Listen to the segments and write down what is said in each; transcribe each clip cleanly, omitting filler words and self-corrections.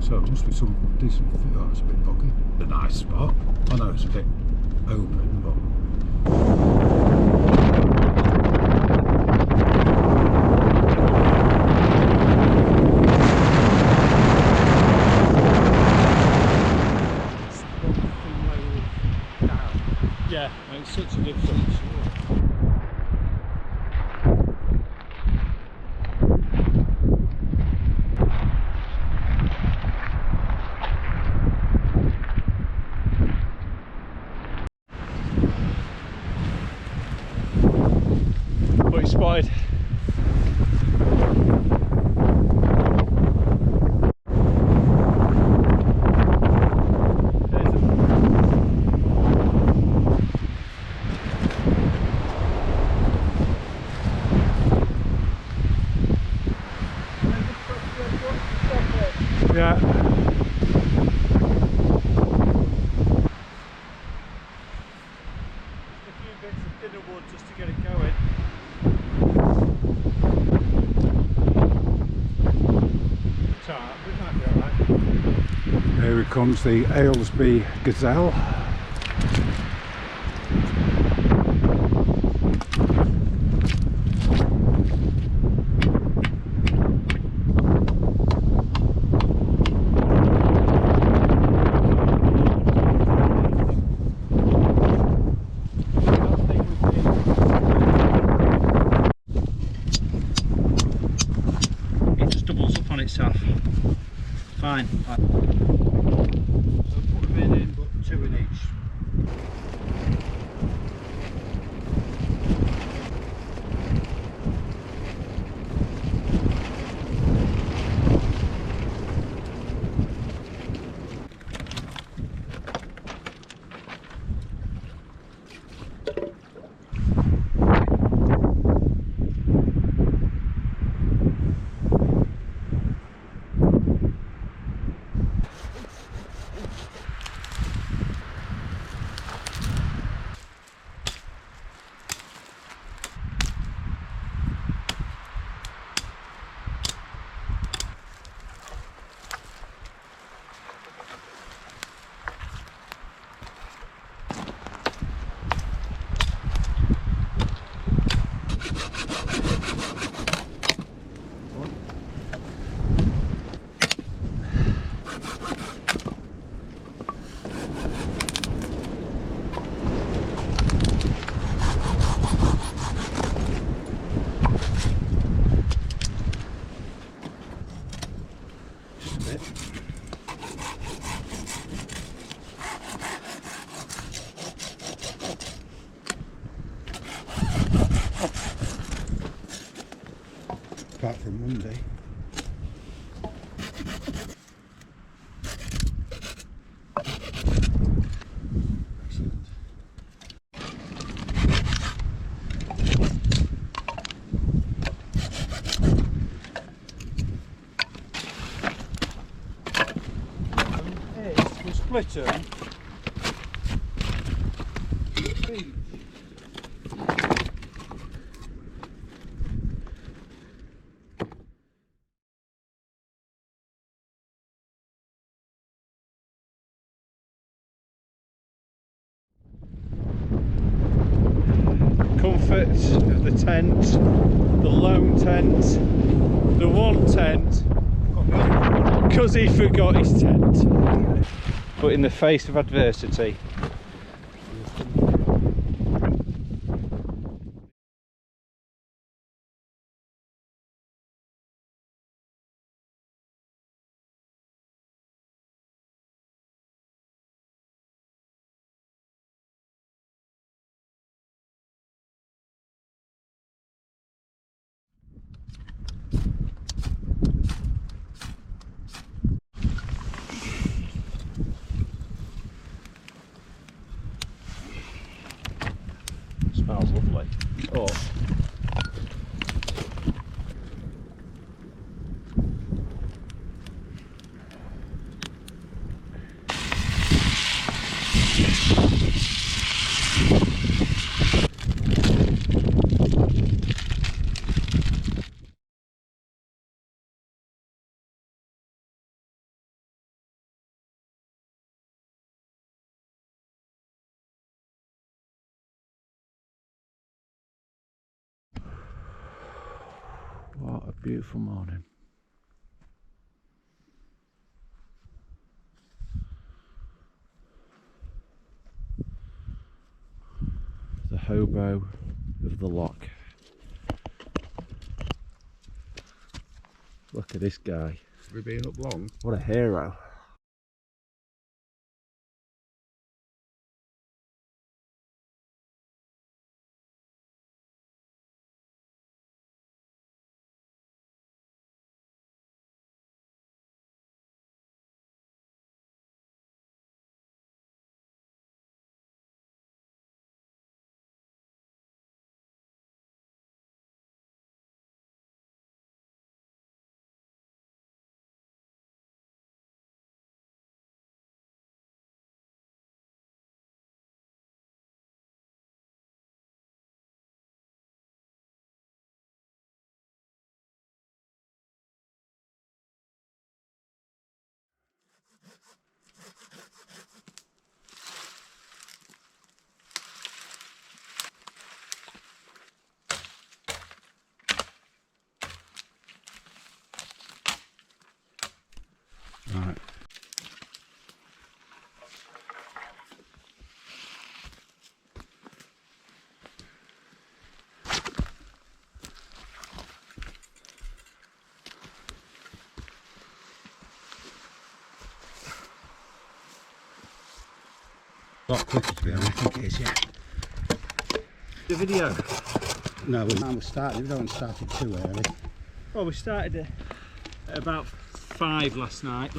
So it must be some decent fit. Oh, it's a bit boggy. A nice spot. I know it's a bit open, but yeah, makes such a difference. But he's spotted. Yeah. A few bits of thinner wood just to get it going. Tarp, it might be alright. Here comes the Aylesby Gazelle. Itself. Fine. So put them in, but 2 in each. Apart from Monday. Excellent. We'll split them. Comfort of the tent, the lone tent, the one tent, because he forgot his tent. But in the face of adversity, What a beautiful morning. The hobo of the loch. Look at this guy. We've been up long. What a hero. Right. A lot quicker to be honest, I think it is, yeah. The video? No, we started, we don't start it too early. Well, we started at about 5 last time.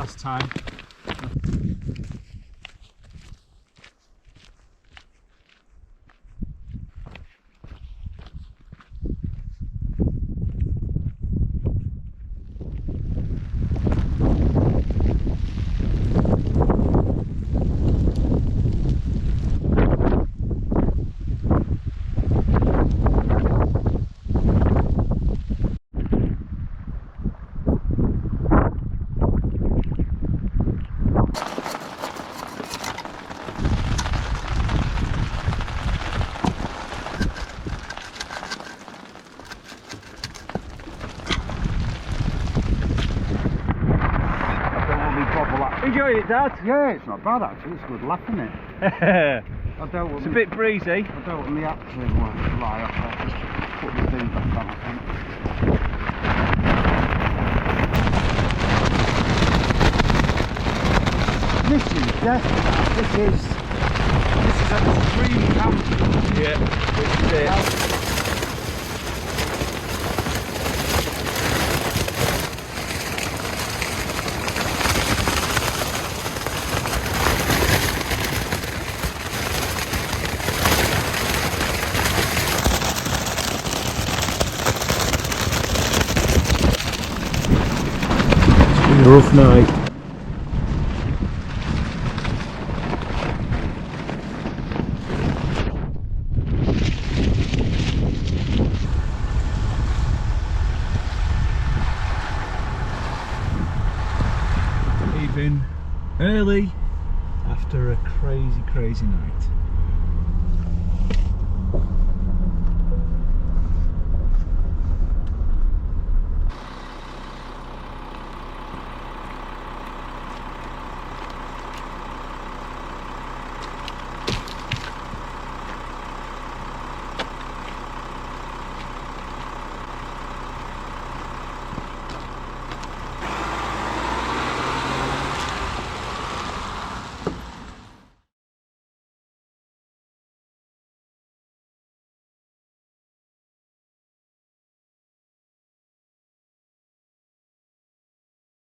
Enjoyed it, Dad? Yeah, it's not bad actually, it's good laughing it. It's a bit breezy. I don't want the app to lie off, I'll just put the thing back on, I think. This is death, this is extreme camping. Yeah, this is it. A rough night. Even early after a crazy night.